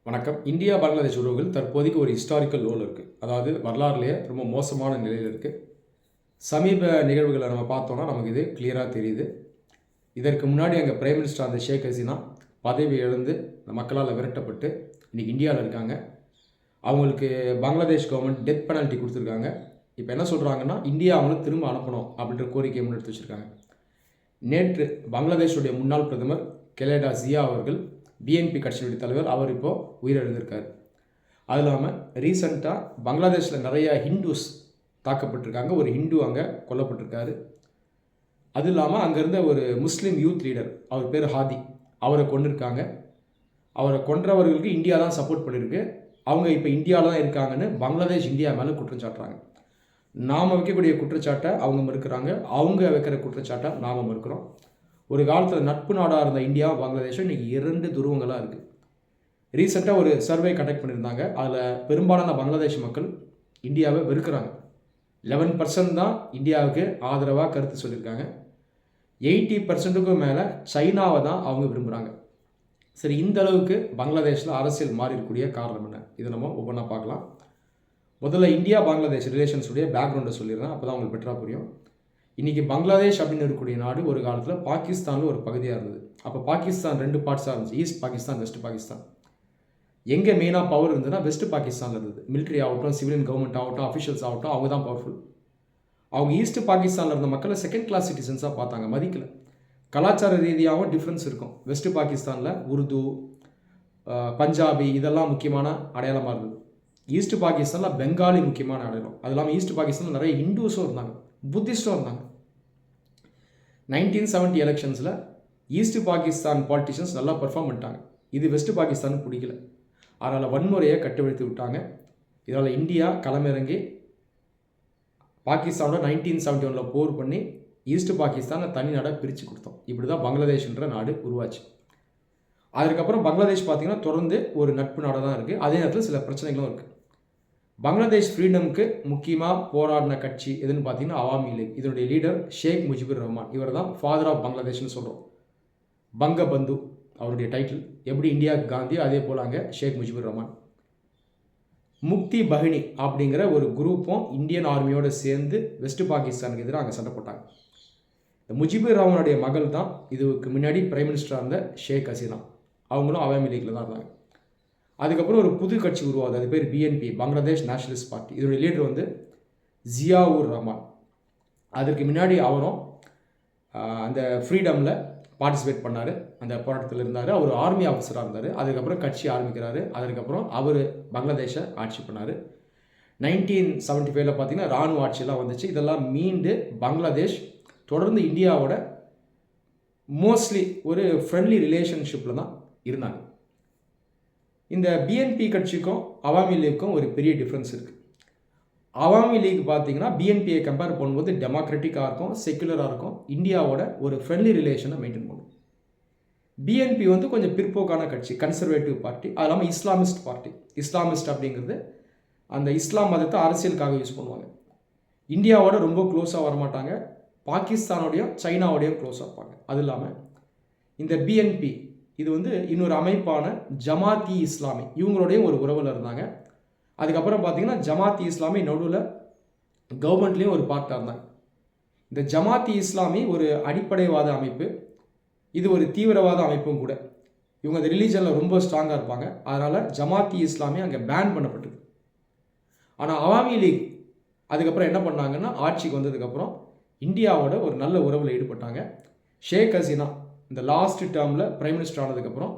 வணக்கம். இந்தியா, பங்களாதேஷ் உறவுகள் தற்போதைக்கு ஒரு ஹிஸ்டாரிக்கல் லோல இருக்குது. அதாவது வரலாறுலேயே ரொம்ப மோசமான நிலையில் இருக்குது. சமீப நிகழ்வுகளை நம்ம பார்த்தோம்னா நமக்கு இது கிளியராக தெரியுது. இதற்கு முன்னாடி அங்கே பிரைம் மினிஸ்டர் அந்த ஷேக் ஹசீனா பதவி இழந்து மக்களால் விரட்டப்பட்டு இன்றைக்கி இந்தியாவில் இருக்காங்க. அவங்களுக்கு பங்களாதேஷ் கவர்மெண்ட் டெத் பெனால்ட்டி கொடுத்துருக்காங்க. இப்போ என்ன சொல்கிறாங்கன்னா, இந்தியா அவங்களுக்கு திரும்ப அனுப்பணும் அப்படின்ற கோரிக்கையை முன்னெடுத்து வச்சுருக்காங்க. நேற்று பங்களாதேஷுடைய முன்னாள் பிரதமர் கெலேடா ஜியா அவர்கள், பிஎன்பி கட்சியுடைய தலைவர், அவர் இப்போது உயிரிழந்திருக்கார். அது இல்லாமல் ரீசண்டாக பங்களாதேஷில் நிறைய ஹிந்துஸ் தாக்கப்பட்டிருக்காங்க. ஒரு ஹிந்து அங்கே கொல்லப்பட்டிருக்காரு. அது இல்லாமல் அங்கே இருந்த ஒரு முஸ்லீம் யூத் லீடர், அவர் பேர் ஹாதி, அவரை கொண்டிருக்காங்க. அவரை கொன்றவர்களுக்கு இந்தியா தான் சப்போர்ட் பண்ணியிருக்கு. அவங்க இப்போ இந்தியாவில் தான் இருக்காங்கன்னு பங்களாதேஷ் இந்தியா மேலே குற்றம் சாட்டுறாங்க. நாம் வைக்கக்கூடிய குற்றச்சாட்டை அவங்க மறுக்கிறாங்க, அவங்க வைக்கிற குற்றச்சாட்டை நாம் மறுக்கிறோம். ஒரு காலத்தில் நட்பு நாடாக இருந்த இந்தியா பங்களாதேஷும் இன்றைக்கி 2 துருவங்களாக இருக்குது. ரீசெண்டாக ஒரு சர்வே கண்டக்ட் பண்ணியிருந்தாங்க. அதில் பெரும்பாலான பங்களாதேஷ் மக்கள் இந்தியாவை வெறுக்கிறாங்க. 11% தான் இந்தியாவுக்கு ஆதரவாக கருத்து சொல்லியிருக்காங்க. 80%க்கும் மேலே சைனாவை தான் அவங்க விரும்புகிறாங்க. சரி, இந்த அளவுக்கு பங்களாதேஷில் அரசியல் மாறி இருக்கக்கூடிய காரணம் என்ன? இதை நம்ம ஒவ்வொன்றா பார்க்கலாம். முதல்ல இந்தியா பங்களாதேஷ் ரிலேஷன்ஸுடைய பேக்ரவுண்டை சொல்லிடுறேன், அப்போ தான் உங்களுக்கு பெட்டராக புரியும். இன்றைக்கி பங்களாதேஷ் அப்படின்னு இருக்கக்கூடிய நாடு ஒரு காலத்தில் பாகிஸ்தானில் ஒரு பகுதியாக இருந்தது. அப்போ பாகிஸ்தான் 2 பார்ட்ஸாக இருந்துச்சு, ஈஸ்ட் பாகிஸ்தான், வெஸ்ட் பாகிஸ்தான். எங்கே மெயினாக பவர் இருந்ததுன்னா வெஸ்ட் பாகிஸ்தானில் இருந்தது. மிலிட்ரி ஆகட்டும், சிவிலியன் கவர்மெண்ட் ஆகட்டும், அஃபிஷியல்ஸ் ஆகட்டும், அவங்க தான் பவர்ஃபுல். அவங்க ஈஸ்ட் பாகிஸ்தானில் இருந்த மக்களை செகண்ட் கிளாஸ் சிட்டிசன்ஸாக பார்த்தாங்க, மதிக்கலை. கலாச்சார ரீதியாகவும் டிஃப்ரென்ஸ் இருக்கும். வெஸ்ட் பாகிஸ்தானில் உருது, பஞ்சாபி இதெல்லாம் முக்கியமான அடையாளமாக இருந்தது. ஈஸ்ட் பாகிஸ்தானில் பெங்காலி முக்கியமான அடையாளம். அது இல்லாமல் ஈஸ்ட் பாகிஸ்தானில் நிறைய ஹிந்துஸும் இருந்தாங்க, புத்திஸ்டும் இருந்தாங்க. 1970 எலெக்ஷன்ஸில் ஈஸ்ட் பாகிஸ்தான் பாலிட்டிஷியன்ஸ் நல்லா பெர்ஃபார்ம் பண்ணிட்டாங்க. இது வெஸ்ட் பாகிஸ்தானுக்கு பிடிக்கல. அதனால் வன்முறையை கட்டுவிழ்த்து விட்டாங்க. இதனால் இந்தியா களமிறங்கி பாகிஸ்தானோட 1971 போர் பண்ணி ஈஸ்ட் பாகிஸ்தானை தனி நாடாக பிரித்து கொடுத்தோம். இப்படி தான் பங்களாதேஷ்ன்ற நாடு உருவாச்சு. அதுக்கப்புறம் பங்களாதேஷ் பார்த்திங்கன்னா தொடர்ந்து ஒரு நட்பு நாடாக தான் இருக்குது. அதே நேரத்தில் சில பிரச்சனைகளும் இருக்குது. பங்களாதேஷ் ஃப்ரீடமுக்கு முக்கியமாக போராடின கட்சி எதுன்னு பார்த்தீங்கன்னா அவாமி லீக். இதனுடைய லீடர் ஷேக் முஜிபுர் ரஹ்மான். இவர் தான் ஃபாதர் ஆஃப் பங்களாதேஷ்னு சொல்கிறோம். பங்கபந்து அவருடைய டைட்டில். எப்படி இந்தியாவுக்கு காந்தியோ அதே போல் அங்கே ஷேக் முஜிபுர் ரஹ்மான். முக்தி பஹினி அப்படிங்கிற ஒரு குரூப்பும் இந்தியன் ஆர்மியோடு சேர்ந்து வெஸ்ட் பாகிஸ்தானுக்கு எதிராக அங்கே சண்டை போட்டாங்க. இந்த முஜிபுர் ரஹ்மானுடைய மகள் தான் இதுக்கு முன்னாடி பிரைம் மினிஸ்டராக இருந்த ஷேக் ஹசீனா. அவங்களும் அவாமி லீக்கில் தான் இருந்தாங்க. அதுக்கப்புறம் ஒரு புது கட்சி உருவாகுது, அது பேர் பிஎன்பி, பங்களாதேஷ் நேஷனலிஸ்ட் பார்ட்டி. இதோடைய லீடர் வந்து ஜியாவுர் ரஹ்மான். அதற்கு முன்னாடி அவரும் அந்த ஃப்ரீடமில் பார்ட்டிசிபேட் பண்ணார், அந்த போராட்டத்தில் இருந்தார். அவர் ஆர்மி ஆஃபீஸராக இருந்தார். அதுக்கப்புறம் கட்சி ஆரம்பிக்கிறாரு. அதுக்கப்புறம் அவர் பங்களாதேஷை ஆட்சி பண்ணார். 1975 பார்த்தீங்கன்னா இராணுவ ஆட்சியெல்லாம் வந்துச்சு. இதெல்லாம் மீண்டு பங்களாதேஷ் தொடர்ந்து இந்தியாவோட மோஸ்ட்லி ஒரு ஃப்ரெண்ட்லி ரிலேஷன்ஷிப்பில் தான் இருந்தாங்க. இந்த பிஎன்பி கட்சிக்கும் அவாமி லீக்கும் ஒரு பெரிய டிஃப்ரென்ஸ் இருக்குது. அவாமி லீக் பார்த்தீங்கன்னா பிஎன்பியை கம்பேர் பண்ணும்போது டெமோக்ராட்டிக்காக இருக்கும், செக்குலராக இருக்கும், இந்தியாவோட ஒரு ஃப்ரெண்ட்லி ரிலேஷனை மெயின்டைன் பண்ணும். பிஎன்பி வந்து கொஞ்சம் பிற்போக்கான கட்சி, கன்சர்வேட்டிவ் பார்ட்டி. அது இல்லாமல் இஸ்லாமிஸ்ட் பார்ட்டி. இஸ்லாமிஸ்ட் அப்படிங்கிறது அந்த இஸ்லாம் மதத்தை அரசியலுக்காக யூஸ் பண்ணுவாங்க. இந்தியாவோட ரொம்ப க்ளோஸாக வரமாட்டாங்க, பாகிஸ்தானோடையும் சைனாவோடையும் க்ளோஸாக இருப்பாங்க. அது இல்லாமல் இந்த பிஎன்பி இது வந்து இன்னொரு அமைப்பான ஜமாத்தி இஸ்லாமி, இவங்களோடையும் ஒரு உறவில் இருந்தாங்க. அதுக்கப்புறம் பார்த்தீங்கன்னா ஜமாத்தி இஸ்லாமி நடுவில் கவர்மெண்ட்லேயும் ஒரு பார்ட்டாக இருந்தாங்க. இந்த ஜமாத்தி இஸ்லாமி ஒரு அடிப்படைவாத அமைப்பு, இது ஒரு தீவிரவாத அமைப்பும் கூட. இவங்க அந்த ரிலீஜனில் ரொம்ப ஸ்ட்ராங்காக இருப்பாங்க. அதனால் ஜமாத்தி இஸ்லாமி அங்கே பேன் பண்ணப்பட்டது. ஆனால் அவாமி லீக் அதுக்கப்புறம் என்ன பண்ணாங்கன்னா, ஆட்சிக்கு வந்ததுக்கப்புறம் இந்தியாவோட ஒரு நல்ல உறவில் ஈடுபட்டாங்க. ஷேக் ஹசீனா இந்த லாஸ்ட் டேர்மில் பிரைம் மினிஸ்டர் ஆனதுக்கப்புறம்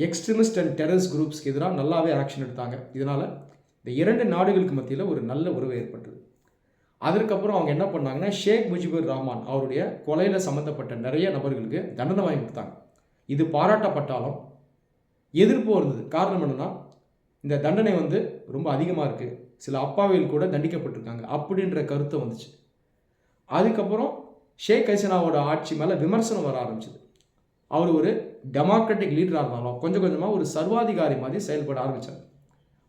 எக்ஸ்ட்ரீமிஸ்ட் அண்ட் டெரரிஸ்ட் குரூப்ஸ்க்கு எதிராக நல்லாவே ஆக்ஷன் எடுத்தாங்க. இதனால் இந்த 2 நாடுகளுக்கு மத்தியில் ஒரு நல்ல உறவு ஏற்பட்டது. அதற்கப்புறம் அவங்க என்ன பண்ணாங்கன்னா, ஷேக் முஜிபுர் ரஹ்மான் அவருடைய கொலையில் சம்மந்தப்பட்ட நிறைய நபர்களுக்கு தண்டனை வாங்கி கொடுத்தாங்க. இது பாராட்டப்பட்டாலும் எதிர்ப்பு இருந்தது. காரணம் என்னென்னா, இந்த தண்டனை வந்து ரொம்ப அதிகமாக இருக்குது, சில அப்பாவிகள் கூட தண்டிக்கப்பட்டிருக்காங்க அப்படின்ற கருத்தை வந்துச்சு. அதுக்கப்புறம் ஷேக் ஹசீனாவோட ஆட்சி மேலே விமர்சனம் வர ஆரம்பிச்சிது. அவர் ஒரு டெமோக்ராட்டிக் லீடராக இருந்தாலும் கொஞ்சம் கொஞ்சமாக ஒரு சர்வாதிகாரி மாதிரி செயல்பட ஆரம்பித்தார்.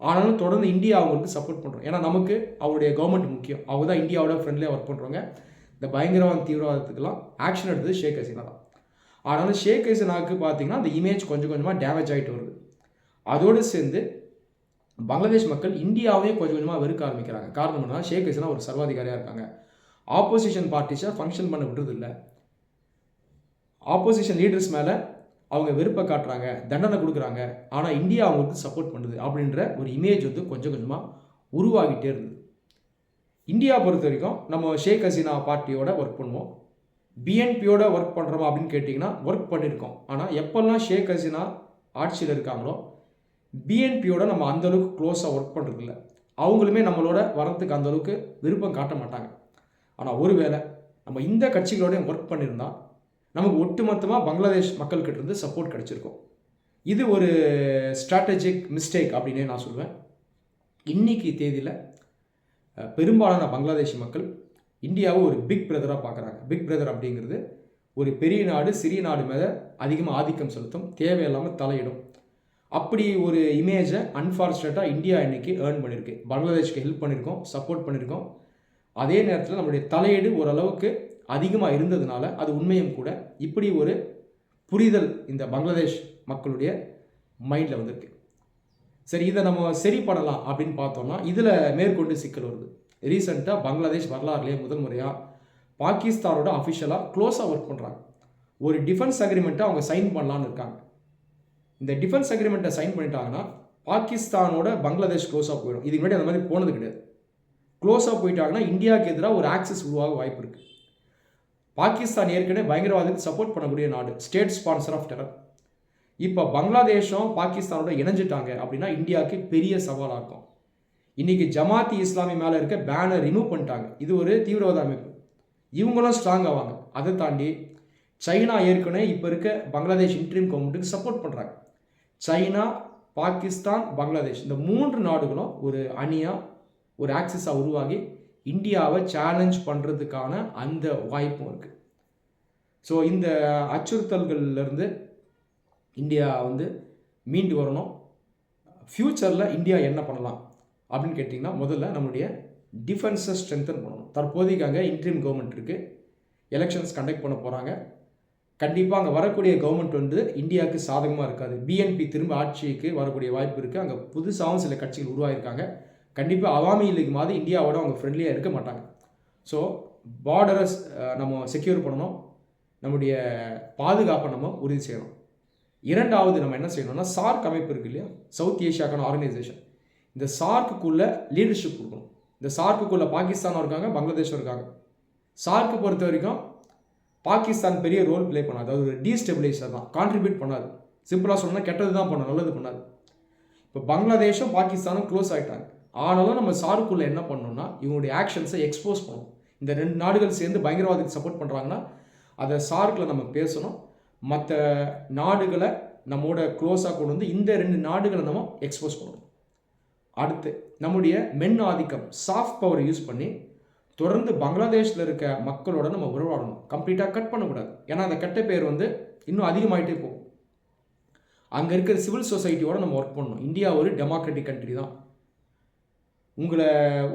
ஆனாலும் தொடர்ந்து இந்தியா அவங்களுக்கு சப்போர்ட் பண்ணுறோம். ஏன்னா நமக்கு அவருடைய கவர்மெண்ட் முக்கியம். அவங்க தான் இந்தியாவோட ஃப்ரெண்ட்லியாக ஒர்க் பண்ணுறவங்க. இந்த பயங்கரவாத தீவிரவாதத்துக்கெல்லாம் ஆக்ஷன் எடுத்தது ஷேக் ஹசீனா தான். ஆனாலும் ஷேக் ஹசீனாவுக்கு பார்த்தீங்கன்னா அந்த இமேஜ் கொஞ்சம் கொஞ்சமாக டேமேஜ் ஆகிட்டு வருது. அதோடு சேர்ந்து பங்களாதேஷ் மக்கள் இந்தியாவையும் கொஞ்சம் கொஞ்சமாக வெறுக்க ஆரம்பிக்கிறாங்க. காரணம் என்ன, ஷேக் ஹசீனா ஒரு சர்வாதிகாரியாக இருக்காங்க. ஆப்போசிஷன் பார்ட்டிஸை ஃபங்க்ஷன் பண்ண விடுறதில்லை. ஆப்போசிஷன் லீடர்ஸ் மேலே அவங்க வெறுப்பை காட்டுறாங்க, தண்டனை கொடுக்குறாங்க. ஆனால் இந்தியா அவங்களுக்கு சப்போர்ட் பண்ணுது அப்படின்ற ஒரு இமேஜ் வந்து கொஞ்சம் கொஞ்சமாக உருவாகிட்டே இருந்தது. இந்தியா பொறுத்த வரைக்கும் நம்ம ஷேக் ஹசீனா பார்ட்டியோட ஒர்க் பண்ணுவோம், பிஎன்பியோட ஒர்க் பண்ணுறோமா அப்படின்னு கேட்டிங்கன்னா ஒர்க் பண்ணியிருக்கோம். ஆனால் எப்போல்லாம் ஷேக் ஹசீனா ஆட்சியில் இருக்காங்களோ பிஎன்பியோட நம்ம அந்தளவுக்கு க்ளோஸாக ஒர்க் பண்ணுறதில்ல. அவங்களுமே நம்மளோட வரத்துக்கு அந்தளவுக்கு விருப்பம் காட்ட மாட்டாங்க. ஆனால் ஒருவேளை நம்ம இந்த கட்சிகளோடையும் ஒர்க் பண்ணியிருந்தால் நமக்கு ஒட்டுமொத்தமாக பங்களாதேஷ் மக்கள்கிட்ட இருந்து சப்போர்ட் கிடச்சிருக்கும். இது ஒரு ஸ்ட்ராட்டஜிக் மிஸ்டேக் அப்படின்னே நான் சொல்லுவேன். இன்றைக்கி தேதியில் பெரும்பாலான பங்களாதேஷி மக்கள் இந்தியாவை ஒரு பிக் பிரதராக பார்க்குறாங்க. பிக் பிரதர் அப்படிங்கிறது ஒரு பெரிய நாடு சிறிய நாடு மேலே அதிகமாக ஆதிக்கம் செலுத்தும், தேவையில்லாமல் தலையிடும். அப்படி ஒரு இமேஜை அன்ஃபார்ச்சுனேட்டாக இந்தியா இன்றைக்கி ஏர்ன் பண்ணியிருக்கு. பங்களாதேஷ்க்கு ஹெல்ப் பண்ணியிருக்கோம், சப்போர்ட் பண்ணியிருக்கோம். அதே நேரத்தில் நம்மளுடைய தலையீடு ஓரளவுக்கு அதிகமாக இருந்ததுனால அது உண்மையும் கூட. இப்படி ஒரு புரிதல் இந்த பங்களாதேஷ் மக்களுடைய மைண்டில் வந்திருக்கு. சரி, இதை நம்ம சரி பண்ணலாம் அப்படின்னு பார்த்தோம்னா இதில் மேற்கொண்டு சிக்கல் வருது. ரீசெண்டாக பங்களாதேஷ் வரலாறுலேயே முதல் முறையாக பாகிஸ்தானோட அஃபிஷியலாக க்ளோஸாக ஒர்க் பண்ணுறாங்க. ஒரு டிஃபென்ஸ் அக்ரிமெண்ட்டை அவங்க சைன் பண்ணலான்னு இருக்காங்க. இந்த டிஃபென்ஸ் அக்ரிமெண்ட்டை சைன் பண்ணிட்டாங்கன்னா பாகிஸ்தானோட பங்களாதேஷ் க்ளோஸாக போயிடும். இதுக்கு முன்னாடி அந்த மாதிரி போனது கிடையாது. க்ளோஸாக போயிட்டாங்கன்னா இந்தியாவுக்கு எதிராக ஒரு ஆக்சஸ் உருவாக வாய்ப்பு இருக்குது. பாகிஸ்தான் ஏற்கனவே பயங்கரவாதத்துக்கு சப்போர்ட் பண்ணக்கூடிய நாடு, ஸ்டேட் ஸ்பான்சர் ஆஃப் டெரர். இப்போ பங்களாதேஷும் பாகிஸ்தானோட இணைஞ்சிட்டாங்க அப்படின்னா இந்தியாவுக்கு பெரிய சவாலாக இருக்கும். இன்றைக்கி ஜமாத்தி இஸ்லாமி மேலே இருக்க பேனை ரிமூவ் பண்ணிட்டாங்க. இது ஒரு தீவிரவாத அமைப்பு, இவங்களும் ஸ்ட்ராங் ஆவாங்க. அதை தாண்டி சைனா ஏற்கனவே இப்போ இருக்க பங்களாதேஷ் இன்ட்ரீம் கவர்மெண்ட்டுக்கு சப்போர்ட் பண்ணுறாங்க. சைனா, பாகிஸ்தான், பங்களாதேஷ் இந்த 3 நாடுகளும் ஒரு அணியாக ஒரு ஆக்சிஸாக உருவாகி இந்தியாவை சேலஞ்ச் பண்ணுறதுக்கான அந்த வாய்ப்பும் இருக்குது. ஸோ இந்த அச்சுறுத்தல்கள்லேருந்து இந்தியா வந்து மீண்டு வரணும். ஃப்யூச்சரில் இந்தியா என்ன பண்ணலாம் அப்படின்னு கேட்டிங்கன்னா முதல்ல நம்மளுடைய டிஃபென்ஸை ஸ்ட்ரென்தன் பண்ணணும். தற்போதைக்கு அங்கே இன்ட்ரீம் கவர்மெண்ட் இருக்குது, எலெக்ஷன்ஸ் கண்டக்ட் பண்ண போகிறாங்க. கண்டிப்பாக அங்கே வரக்கூடிய கவர்மெண்ட் வந்து இந்தியாவுக்கு சாதகமாக இருக்காது. பிஎன்பி திரும்ப ஆட்சிக்கு வரக்கூடிய வாய்ப்பு இருக்குது. அங்கே புதுசாகவும் சில கட்சிகள் உருவாகியிருக்காங்க. கண்டிப்பாக அவாமி லீக் மாதிரி இந்தியாவோட அவங்க ஃப்ரெண்ட்லியாக இருக்க மாட்டாங்க. ஸோ பார்டரை நம்ம செக்யூர் பண்ணணும், நம்முடைய பாதுகாப்பை நம்ம உறுதி செய்யணும். இரண்டாவது நம்ம என்ன செய்யணும்னா சார்க் அமைப்பு இருக்குது இல்லையா, சவுத் ஏஷியாக்கான ஆர்கனைசேஷன். இந்த சார்க்குள்ளே லீடர்ஷிப் கொடுக்கணும். இந்த சார்க்குள்ளே பாகிஸ்தானும் இருக்காங்க, பங்களாதேஷும் இருக்காங்க. சார்க்கு பொறுத்த வரைக்கும் பாகிஸ்தான் பெரிய ரோல் ப்ளே பண்ணாது. அது ஒரு டீஸ்டெபிலைசர் தான், கான்ட்ரிபியூட் பண்ணாது. சிம்பிளாக சொல்லணும்னா கெட்டது தான் பண்ணாது, நல்லது பண்ணாது. இப்போ பங்களாதேஷும் பாகிஸ்தானும் க்ளோஸ் ஆகிட்டாங்க. ஆனாலும் நம்ம சார்க்குள்ளே என்ன பண்ணணும்னா இவங்களுடைய ஆக்ஷன்ஸை எக்ஸ்போஸ் பண்ணணும். இந்த 2 நாடுகள் சேர்ந்து பயங்கரவாதத்துக்கு சப்போர்ட் பண்ணுறாங்கன்னா அதை சார்க்கில் நம்ம பேசணும். மற்ற நாடுகளை நம்மோட க்ளோஸாக கொண்டு வந்து இந்த 2 நாடுகளை நம்ம எக்ஸ்போஸ் பண்ணணும். அடுத்து நம்முடைய மென் ஆதிக்கம், சாஃப்ட் பவரை யூஸ் பண்ணி தொடர்ந்து பங்களாதேஷில் இருக்க மக்களோட நம்ம உறவாடணும். கம்ப்ளீட்டாக கட் பண்ணக்கூடாது. ஏன்னா அந்த கெட்ட பேர் வந்து இன்னும் அதிகமாகிட்டே போகும். அங்கே இருக்கிற சிவில் சொசைட்டியோட நம்ம ஒர்க் பண்ணணும். இந்தியா ஒரு டெமோக்ராட்டிக் கண்ட்ரி தான், உங்களை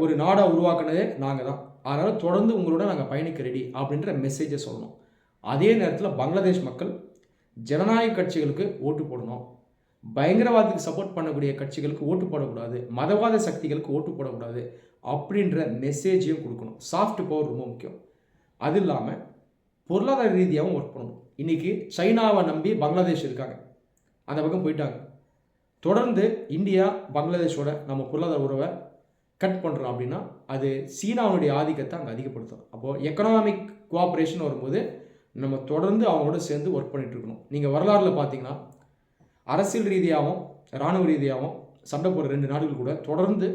ஒரு நாடாக உருவாக்குனதே நாங்கள் தான், அதனால் தொடர்ந்து உங்களோட நாங்கள் பயணிக்க ரெடி அப்படின்ற மெசேஜை சொல்லணும். அதே நேரத்தில் பங்களாதேஷ் மக்கள் ஜனநாயக கட்சிகளுக்கு ஓட்டு போடணும், பயங்கரவாதத்துக்கு சப்போர்ட் பண்ணக்கூடிய கட்சிகளுக்கு ஓட்டு போடக்கூடாது, மதவாத சக்திகளுக்கு ஓட்டு போடக்கூடாது அப்படின்ற மெசேஜையும் கொடுக்கணும். சாஃப்ட் பவர் ரொம்ப முக்கியம். அது இல்லாமல் பொருளாதார ரீதியாகவும் ஒர்க் பண்ணணும். இன்றைக்கி சைனாவை நம்பி பங்களாதேஷ் இருக்காங்க, அந்த பக்கம் போயிட்டாங்க. தொடர்ந்து இந்தியா பங்களாதேஷோட நம்ம பொருளாதார உறவை கட் பண்ணுறோம் அப்படின்னா அது சீனாவுடைய ஆதிக்கத்தை அங்கே அதிகப்படுத்தும். அப்போது எக்கனாமிக் கோஆப்ரேஷன் வரும்போது நம்ம தொடர்ந்து அவங்களோட சேர்ந்து ஒர்க் பண்ணிகிட்டு இருக்கணும். நீங்கள் வரலாறில் பார்த்தீங்கன்னா அரசியல் ரீதியாகவும் இராணுவ ரீதியாகவும் சண்டை போடுற 2 நாடுகள் கூட தொடர்ந்து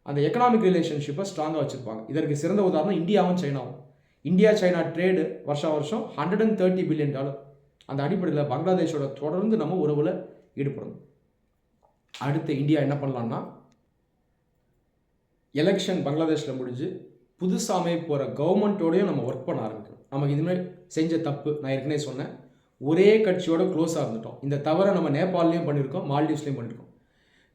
அந்த எக்கனாமிக் ரிலேஷன்ஷிப்பை ஸ்ட்ராங்காக வச்சுருப்பாங்க. இதற்கு சிறந்த உதாரணம் இந்தியாவும் சைனாவும். இந்தியா சைனா ட்ரேடு வருஷம் $130 பில்லியன். அந்த அடிப்படையில் பங்களாதேஷோட தொடர்ந்து நம்ம உறவில் ஈடுபடணும். அடுத்து இந்தியா என்ன பண்ணலான்னா எலெக்ஷன் பங்களாதேஷில் முடிஞ்சு புதுசாக அமைய போகிற கவர்மெண்ட்டோடையும் நம்ம ஒர்க் பண்ண ஆரம்பிக்கணும். நமக்கு இதுமாதிரி செஞ்ச தப்பு நான் ஏற்கனவே சொன்னேன், ஒரே கட்சியோட க்ளோஸாக இருந்துட்டோம். இந்த தவிர நம்ம நேபாள்லேயும் பண்ணியிருக்கோம், மால்டீவ்ஸ்லேயும் பண்ணியிருக்கோம்.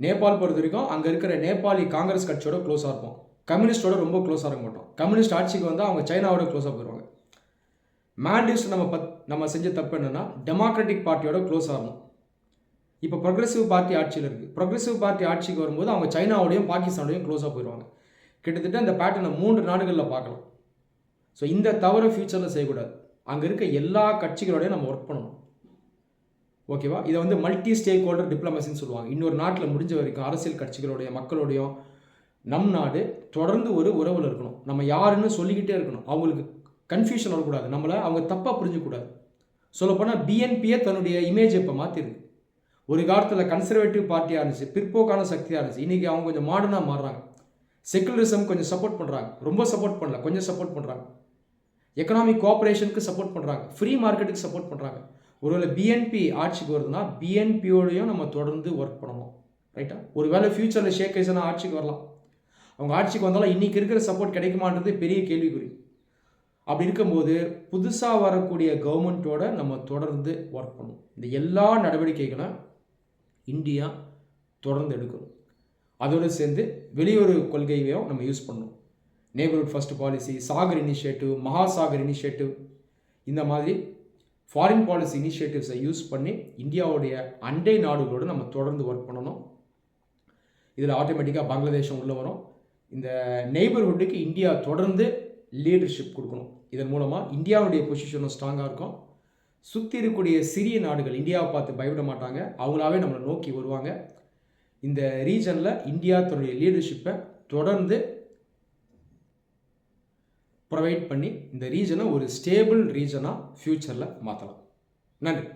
நேபாள் பொறுத்த வரைக்கும் அங்கே இருக்கிற நேபாளி காங்கிரஸ் கட்சியோட க்ளோஸாக இருப்போம், கம்யூனிஸ்டோட ரொம்ப க்ளோஸாக இருக்க மாட்டோம். கம்யூனிஸ்ட் ஆட்சிக்கு வந்தால் அவங்க சைனாவோட க்ளோஸாக போயிடுவாங்க. மால்டீவ்ஸ் நம்ம செஞ்ச தப்பு என்னென்னா டெமோக்ராட்டிக் பார்ட்டியோட க்ளோஸாக இருந்தோம். இப்போ ப்ரொக்ரெசிவ் பார்ட்டி ஆட்சியில் இருக்குது. ப்ரொக்ரெசிவ் பார்ட்டி ஆட்சிக்கு வரும்போது அவங்க சைனாவோடையும் பாகிஸ்தானோடையும் க்ளோஸாக போயிடுவாங்க. கிட்டத்தட்ட இந்த பேட்டர்னை 3 நாடுகளில் பார்க்கலாம். ஸோ இந்த தவிர ஃபியூச்சரில் செய்யக்கூடாது. அங்கே இருக்க எல்லா கட்சிகளோடையும் நம்ம ஒர்க் பண்ணணும். ஓகேவா? இதை வந்து மல்டி ஸ்டேக் ஹோல்டர் டிப்ளமசின்னு சொல்லுவாங்க. இன்னொரு நாட்டில் முடிஞ்ச வரைக்கும் அரசியல் கட்சிகளோடைய மக்களோடையும் நம் நாடு தொடர்ந்து ஒரு உறவில் இருக்கணும். நம்ம யாருன்னு சொல்லிக்கிட்டே இருக்கணும். அவங்களுக்கு கன்ஃபியூஷன் வரக்கூடாது. நம்மளை அவங்க தப்பாக புரிஞ்சக்கூடாது. சொல்லப்போனால் பிஎன்பியை தன்னுடைய இமேஜை இப்போ மாற்றிருக்கு. ஒரு காலத்தில் கன்சர்வேட்டிவ் பார்ட்டியாக இருந்துச்சு, பிற்போக்கான சக்தியாக இருந்துச்சு. இன்றைக்கி அவங்க கொஞ்சம் மாடர்னாக மாறுறாங்க. செக்குலரிசம் கொஞ்சம் சப்போர்ட் பண்ணுறாங்க, ரொம்ப சப்போர்ட் பண்ணல, கொஞ்சம் சப்போர்ட் பண்ணுறாங்க. எக்கனாமிக் கோஆப்ரேஷனுக்கு சப்போர்ட் பண்ணுறாங்க, ஃப்ரீ மார்க்கெட்டுக்கு சப்போர்ட் பண்ணுறாங்க. ஒருவேளை பிஎன்பி ஆட்சிக்கு வருதுன்னா பிஎன்பியோடையும் நம்ம தொடர்ந்து ஒர்க் பண்ணணும். ரைட்டா? ஒரு வேளை ஃபியூச்சரில் ஷேக் ஹசீனா ஆட்சிக்கு வரலாம். அவங்க ஆட்சிக்கு வந்தாலும் இன்றைக்கி இருக்கிற சப்போர்ட் கிடைக்குமான்றது பெரிய கேள்விக்குறி. அப்படி இருக்கும்போது புதுசாக வரக்கூடிய கவர்மெண்ட்டோட நம்ம தொடர்ந்து ஒர்க் பண்ணணும். இந்த எல்லா நடவடிக்கைகளும் இந்தியா தொடர்ந்து எடுக்கணும். அதோடு சேர்ந்து வெளியுறவு கொள்கையையும் நம்ம யூஸ் பண்ணணும். Neighbourhood first policy, Sagar initiative, Mahasagar initiative, இந்த மாதிரி ஃபாரின் பாலிசி இனிஷியேட்டிவ்ஸை யூஸ் பண்ணி இந்தியாவுடைய அண்டை நாடுகளோடு நம்ம தொடர்ந்து ஒர்க் பண்ணணும். இதில் ஆட்டோமேட்டிக்காக பங்களாதேஷம் உள்ளே வரும். இந்த நெய்பர்ஹுட்டுக்கு இந்தியா தொடர்ந்து லீடர்ஷிப் கொடுக்கணும். இதன் மூலமாக இந்தியாவுடைய பொசிஷனும் ஸ்ட்ராங்காக இருக்கும். சுற்றி இருக்கக்கூடிய சிறிய நாடுகள் இந்தியாவை பார்த்து பயப்பட மாட்டாங்க, அவங்களாவே நம்மளை நோக்கி வருவாங்க. இந்த ரீஜனில் இந்தியா தன்னுடைய லீடர்ஷிப்பை தொடர்ந்து ப்ரொவைட் பண்ணி இந்த ரீஜனை ஒரு ஸ்டேபிள் ரீஜனாக ஃப்யூச்சரில் மாற்றலாம். நன்றி.